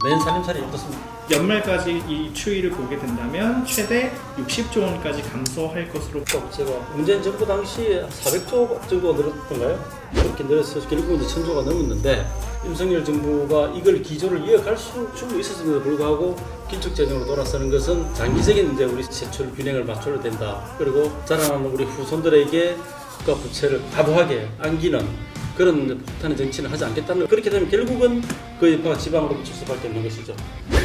내년 살림살이 어떻습니까? 연말까지 이 추이를 보게 된다면 최대 60조 원까지 감소할 것으로. 제가 문재인 정부 당시에 400조 정도가 늘었던가요? 그렇게 늘어서 결국 이제 1000조가 넘었는데 윤석열 정부가 이걸 기조를 이어갈 수 충분히 있었음에도 불구하고 긴축재정으로 돌아서는 것은 장기적인 이제 우리 세출 균형을 맞춰야 된다. 그리고 자라나는 우리 후손들에게 국가 부채를 과도하게 안기는 그런 폭탄의 정치는 하지 않겠다는. 그렇게 되면 결국은 그 여파가 지방으로 미칠 수밖에 없는 것이죠.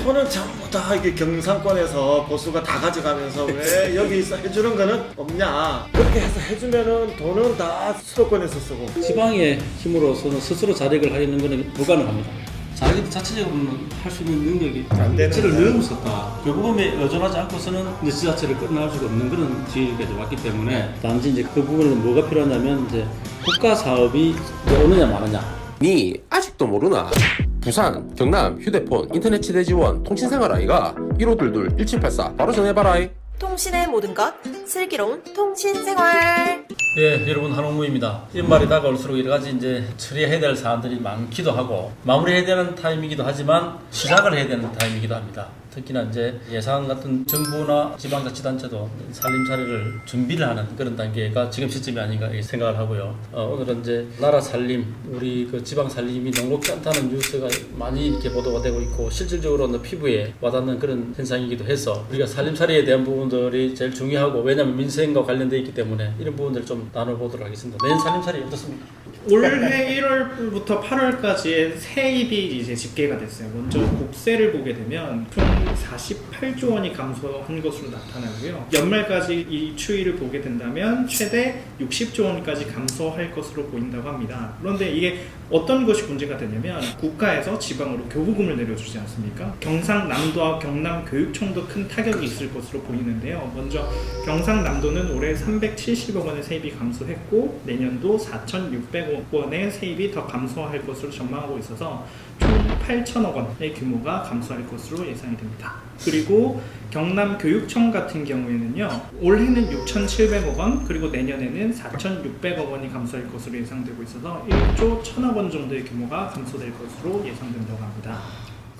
표는 전부 다 이게 경상권에서 보수가 다 가져가면서 왜 여기서 해주는 거는 없냐. 그렇게 해서 해주면은 돈은 다 수도권에서 쓰고. 지방의 힘으로서는 스스로 자력을 하려는 것은 불가능합니다. 자기들 자체적으로는 할 수 있는 능력이 안 되는 지를 거예요. 넘었었다. 결국은 의존하지 않고서는 이제 지자체를 끌어나갈 수가 없는 그런 지위까지 왔기 때문에 단지 이제 그 부분에는 뭐가 필요하냐면 이제 국가 사업이 이제 오느냐 마느냐. 니 아직도 모르나? 부산, 경남, 휴대폰, 인터넷 치대 지원, 통신생활 아이가 1522-1784 바로 전해봐라이. 통신의 모든 것 슬기로운 통신생활. 예, 여러분 한홍무입니다. 연말이 다가올수록 여러 가지 이제 처리해야 될 사안들이 많기도 하고 마무리해야 되는 타임이기도 하지만 시작을 해야 되는 타임이기도 합니다. 특히나 이제 예산 같은 정부나 지방자치단체도 살림살이를 준비를 하는 그런 단계가 지금 시점이 아닌가 이렇게 생각을 하고요. 오늘은 이제 나라 살림, 우리 그 지방 살림이 녹록지 않다는 뉴스가 많이 이렇게 보도가 되고 있고 실질적으로는 피부에 와닿는 그런 현상이기도 해서 우리가 살림살이에 대한 부분들이 제일 중요하고 왜냐하면 민생과 관련되어 있기 때문에 이런 부분들을 좀 나눠보도록 하겠습니다. 내년 살림살이 어떻습니까? 올해 1월부터 8월까지의 세입이 이제 집계가 됐어요. 먼저 국세를 보게 되면 총 48조 원이 감소한 것으로 나타나고요. 연말까지 이 추이를 보게 된다면 최대 60조 원까지 감소할 것으로 보인다고 합니다. 그런데 이게 어떤 것이 문제가 되냐면 국가에서 지방으로 교부금을 내려주지 않습니까? 경상남도와 경남교육청도 큰 타격이 있을 것으로 보이는데요. 먼저 경상남도는 올해 370억 원의 세입이 감소했고 내년도 4,600억 원의 세입이 더 감소할 것으로 전망하고 있어서 총 8천억 원의 규모가 감소할 것으로 예상이 됩니다. 그리고 경남교육청 같은 경우에는요, 올해는 6,700억 원, 그리고 내년에는 4,600억 원이 감소할 것으로 예상되고 있어서 1조 1,000억 원 정도의 규모가 감소될 것으로 예상된다고 합니다.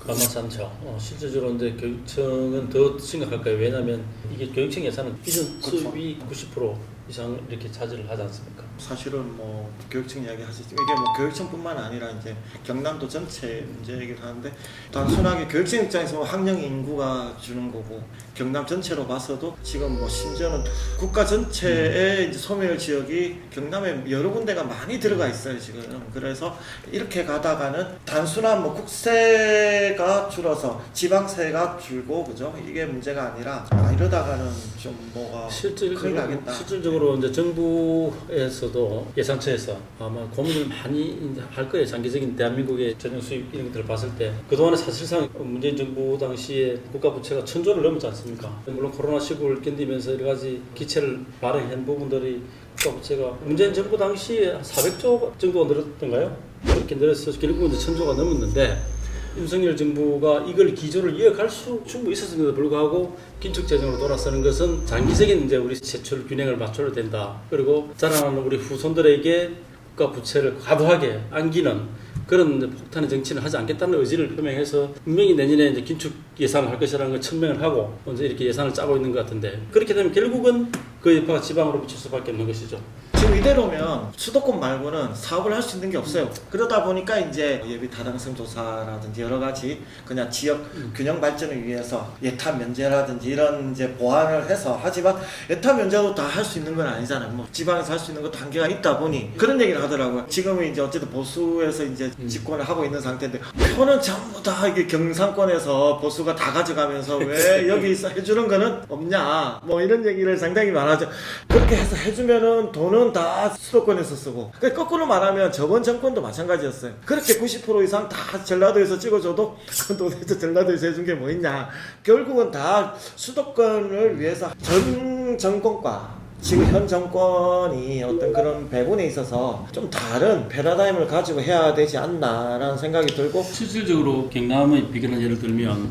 만만치 않죠. 실질적으로 이제 교육청은 더 심각할 거예요. 왜냐하면 이게 교육청 예산은 기존 수입이 90% 이상 이렇게 차지를 하지 않습니까? 사실은 뭐 교육청 이야기 하시죠. 이게 뭐 교육청뿐만 아니라 이제 경남도 전체 문제이기도 하는데 단순하게 교육청 입장에서 학령 인구가 주는 거고 경남 전체로 봐서도 지금 뭐 심지어는 국가 전체의 이제 소멸 지역이 경남에 여러 군데가 많이 들어가 있어요 지금. 그래서 이렇게 가다가는 단순한 뭐 국세가 줄어서 지방세가 줄고 그죠? 이게 문제가 아니라 이러다가는 좀 뭐가 큰일 나겠다. 실질적으로 이제 정부에서도 예산처에서 아마 고민을 많이 할 거예요. 장기적인 대한민국의 재정 수입 이런 것들을 봤을 때 그동안에 사실상 문재인 정부 당시에 국가 부채가 1,000조를 넘었지 않습니까? 물론 코로나 시국을 견디면서 여러 가지 기체를 발행한 부분들이 국가 부채가 문재인 정부 당시에 400조 정도가 늘었던가요? 그렇게 늘어서 결국 이제 1,000조가 넘었는데 윤석열 정부가 이걸 기조를 이어갈 수 충분히 있었음에도 불구하고 긴축재정으로 돌아서는 것은 장기적인 이제 우리 세출 균형을 맞춰야 된다. 그리고 자라나는 우리 후손들에게 국가 부채를 과도하게 안기는 그런 폭탄의 정치는 하지 않겠다는 의지를 표명해서 분명히 내년에 이제 긴축 예산을 할 것이라는 걸 천명을 하고 이제 이렇게 예산을 짜고 있는 것 같은데 그렇게 되면 결국은 그 여파가 지방으로 미칠 수밖에 없는 것이죠. 지금 이대로면 수도권 말고는 사업을 할 수 있는 게 없어요. 그러다 보니까 이제 예비 타당성 조사라든지 여러 가지 그냥 지역 균형 발전을 위해서 예타 면제라든지 이런 이제 보완을 해서 하지만 예타 면제도 다 할 수 있는 건 아니잖아요. 뭐 지방에서 할 수 있는 것도 한계가 있다 보니 그런 얘기를 하더라고요. 지금은 이제 어쨌든 보수에서 이제 집권을 하고 있는 상태인데 표는 전부 다 이게 경상권에서 보수가 다 가져가면서 왜 여기서 해주는 거는 없냐. 뭐 이런 얘기를 상당히 많아죠. 그렇게 해서 해주면은 돈은 다 수도권에서 쓰고 그러니까 거꾸로 말하면 저번 정권도 마찬가지였어요. 그렇게 90% 이상 다 전라도에서 찍어줘도 그건 도대체 전라도에서 해준 게 뭐 있냐. 결국은 다 수도권을 위해서 전 정권과 지금 현 정권이 어떤 그런 배분에 있어서 좀 다른 패러다임을 가지고 해야 되지 않나라는 생각이 들고 실질적으로 경남의 비견을 예를 들면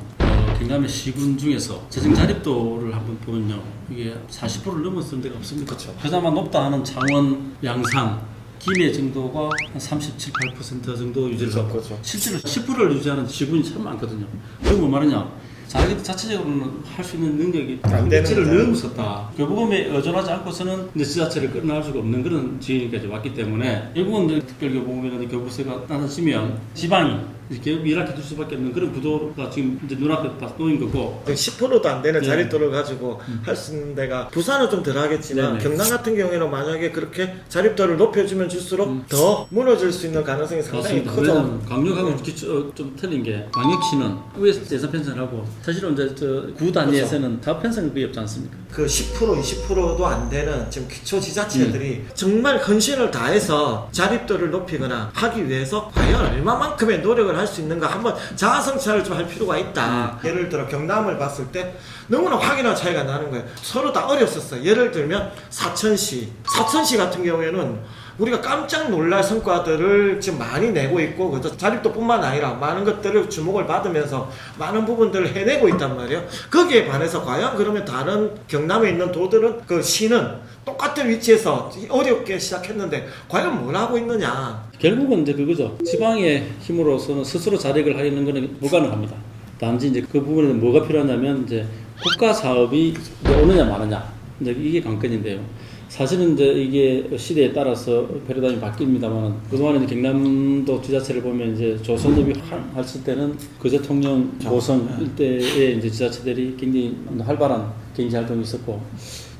경남의 시군 중에서 재정 자립도를 한번 보면요 이게 40%를 넘었을 데가 없습니다. 그렇죠. 그나마 높다 하는 창원, 양산 기내 정도가 한 37, 8% 정도 유지를 하고 그렇죠. 실제로 10%를 유지하는 지구인이 참 많거든요. 그리고 뭐 말하냐? 자기 자체적으로는 할 수 있는 능력이 안 되는 가치를 거죠. 넘었었다. 교부금에 의존하지 않고서는 이제 지자체를 끝날 수가 없는 그런 지역까지 왔기 때문에 결국은 이제 특별교부금이라든지 교부세가 낮아지면 지방이 이렇게 일하게 될 수밖에 없는 그런 구도가 지금 이제 눈앞에 딱 놓인 거고 10%도 안 되는 네. 자립도를 가지고 할 수 있는 데가 부산은 좀 덜하겠지만 네네. 경남 같은 경우에는 만약에 그렇게 자립도를 높여주면 줄수록 더 무너질 수 있는 가능성이 상당히 맞습니다. 크죠. 왜냐면 강력하고 좀 틀린 게 광역시는 위에서 예산 편성을 하고 사실은 이제 저 구 단위에서는 사업 편성이 거의 없지 않습니까? 그 10% 20%도 안 되는 지금 기초 지자체들이 정말 헌신을 다해서 자립도를 높이거나 하기 위해서 과연 얼마만큼의 노력을 할 수 있는가 한번 자아성찰을 좀 할 필요가 있다. 예를 들어 경남을 봤을 때 너무나 확연한 차이가 나는 거예요. 서로 다 어렸었어요. 예를 들면 사천시 같은 경우에는 우리가 깜짝 놀랄 성과들을 지금 많이 내고 있고 그래서 자립도뿐만 아니라 많은 것들을 주목을 받으면서 많은 부분들을 해내고 있단 말이에요. 거기에 반해서 과연 그러면 다른 경남에 있는 도들은 그 시는 똑같은 위치에서 어렵게 시작했는데 과연 뭘 하고 있느냐. 결국은 이제 그거죠. 지방의 힘으로서는 스스로 자력을 하려는 것은 불가능합니다. 단지 이제 그 부분에 뭐가 필요하냐면 이제 국가 사업이 오느냐 마느냐 이제 이게 관건인데요. 사실은 이제 이게 시대에 따라서 패러다임이 바뀝니다만 그동안에 이제 경남도 지자체를 보면 이제 조선업이 했을 때는 거제 통영 고성 일대의 이제 지자체들이 굉장히 활발한 경제 활동이 있었고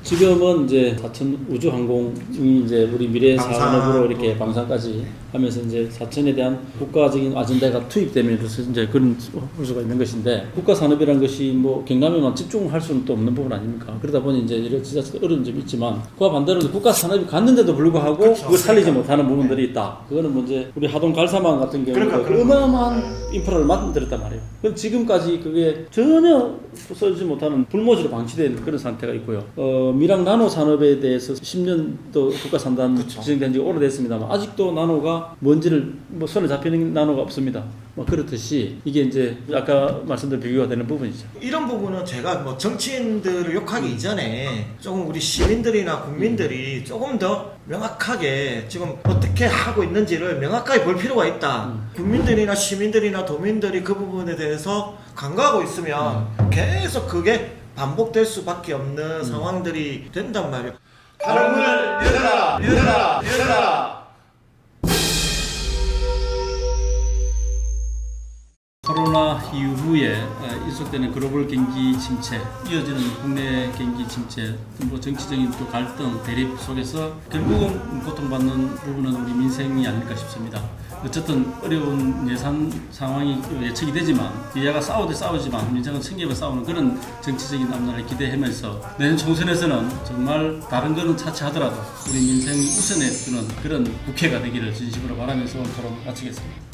지금은 이제 사천 우주항공이 이제 우리 미래 산업으로 이렇게 방산까지 하면서 이제 사천에 대한 국가적인 아젠다가 투입되면서 이제 그런 수가 있는 것인데 국가 산업이라는 것이 뭐 경남에만 집중할 수는 또 없는 부분 아닙니까? 그러다 보니 이제 이런 지자체 어려운 점이 있지만 그와 반대로 국가 산업이 갔는데도 불구하고 그렇죠. 그걸 살리지 못하는 부분들이 있다. 그거는 뭐 이제 우리 하동 갈사망 같은 경우는 어마어마한 인프라를 만들었단 말이에요. 그럼 지금까지 그게 전혀 써지지 못하는 불모지로 방치된 그런 상태가 있고요. 미랑 나노 산업에 대해서 10년도 국가 산단 지정된 지 오래됐습니다만 아직도 나노가 먼지를 뭐 손에 잡히는 나노가 없습니다. 뭐 그렇듯이 이게 이제 아까 말씀드린 비교가 되는 부분이죠. 이런 부분은 제가 뭐 정치인들을 욕하기 이전에 조금 우리 시민들이나 국민들이 조금 더 명확하게 지금 어떻게 하고 있는지를 명확하게 볼 필요가 있다. 국민들이나 시민들이나 도민들이 그 부분에 대해서 간과하고 있으면 계속 그게 반복될 수밖에 없는 상황들이 된단 말이에요. 다른 문을 열어라, 열어라, 열어라. 코로나 이후에 지속되는 글로벌 경기 침체, 이어지는 국내 경기 침체, 뭐 정치적인 또 갈등, 대립 속에서 결국은 고통받는 부분은 우리 민생이 아닐까 싶습니다. 어쨌든 어려운 예산 상황이 예측이 되지만 여야가 싸우지만 민생은 챙기며 싸우는 그런 정치적인 앞날을 기대하면서 내년 총선에서는 정말 다른 거는 차치하더라도 우리 민생이 우선해 주는 그런 국회가 되기를 진심으로 바라면서 오늘 토론 마치겠습니다.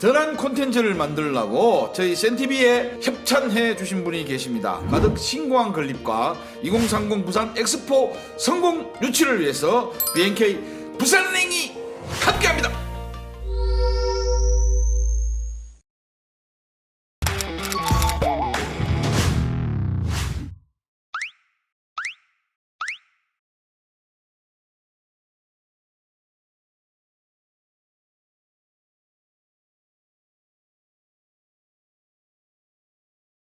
전환 콘텐츠를 만들려고 저희 센TV에 협찬해 주신 분이 계십니다. 가덕 신공항 건립과 2030 부산 엑스포 성공 유치를 위해서 BNK 부산행이